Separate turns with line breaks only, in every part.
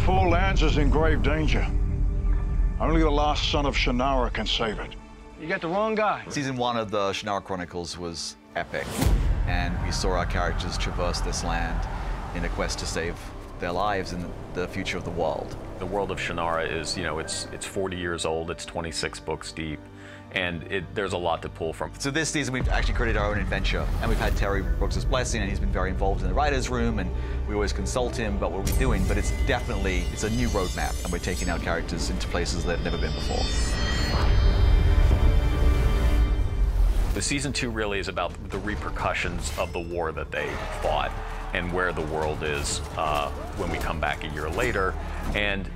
four lands is in grave danger. Only the last son of Shannara can save it.
You got the wrong guy.
Season 1 of the Shannara Chronicles was epic, and we saw our characters traverse this land in a quest to save their lives and the future of the world.
The world of Shannara is, it's 40 years old, it's 26 books deep, and there's a lot to pull from.
So this season we've actually created our own adventure, and we've had Terry Brooks' blessing, and he's been very involved in the writer's room, and we always consult him about what we're doing, but it's a new roadmap, and we're taking our characters into places they've never been before.
The season 2 really is about the repercussions of the war that they fought and where the world is when we come back a year later. And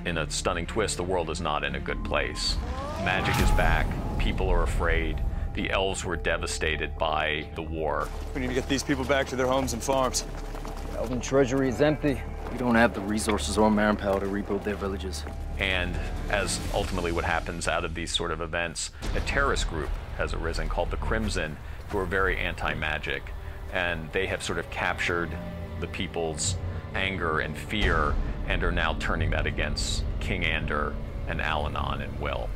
in a stunning twist, the world is not in a good place. Magic is back, people are afraid, the elves were devastated by the war.
We need to get these people back to their homes and farms.
The Elven treasury is empty. We don't have the resources or manpower to rebuild their villages.
And as ultimately what happens out of these sort of events, a terrorist group has arisen called the Crimson, who are very anti-magic. And they have sort of captured the people's anger and fear and are now turning that against King Ander and Al-Anon and Will.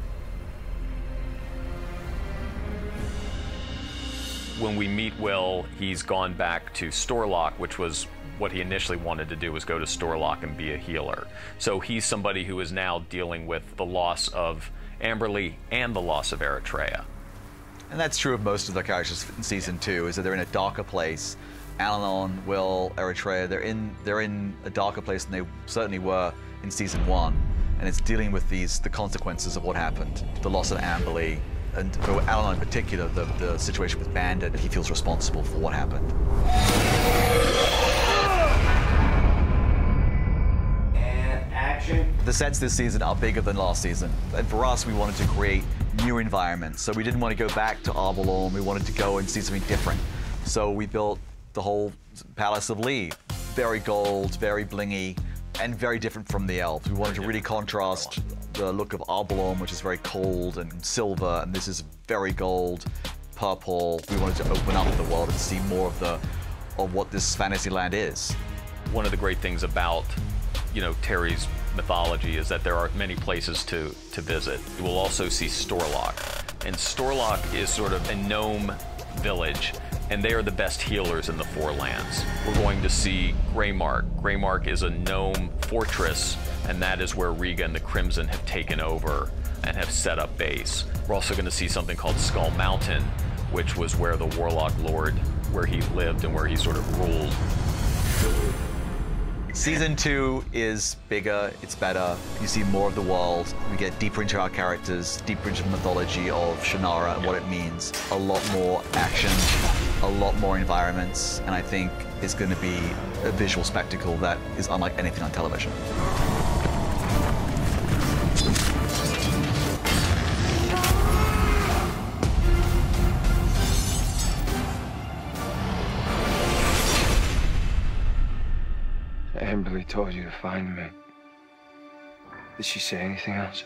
When we meet Will, he's gone back to Storlock, which was what he initially wanted to do, was go to Storlock and be a healer. So he's somebody who is now dealing with the loss of Amberley and the loss of Eritrea.
And that's true of most of the characters in season 2, is that they're in a darker place. Al-Anon, Will, Eritrea, they're in a darker place than they certainly were in season 1. And it's dealing with the consequences of what happened. The loss of Amberley, and for Al-Anon in particular, the situation with Bandit, he feels responsible for what happened.
And action.
The sets this season are bigger than last season. And for us, we wanted to create new environments. So we didn't want to go back to Arbalorn. We wanted to go and see something different. So we built the whole Palace of Lee. Very gold, very blingy, and very different from the elves. We wanted to really contrast the look of Arbalorn, which is very cold and silver, and this is very gold, purple. We wanted to open up the world and see more of what this fantasy land is.
One of the great things about, Terry's mythology is that there are many places to visit. You will also see Storlock, and Storlock is sort of a gnome village, and they are the best healers in the Four Lands. We're going to see Greymark. Greymark is a gnome fortress, and that is where Riga and the Crimson have taken over and have set up base. We're also going to see something called Skull Mountain, which was where the Warlock Lord, where he lived and where he sort of ruled.
Season 2 is bigger, it's better. You see more of the world. We get deeper into our characters, deeper into the mythology of Shannara and what it means. A lot more action, a lot more environments, and I think it's going to be a visual spectacle that is unlike anything on television.
Amberley told you to find me. Did she say anything else?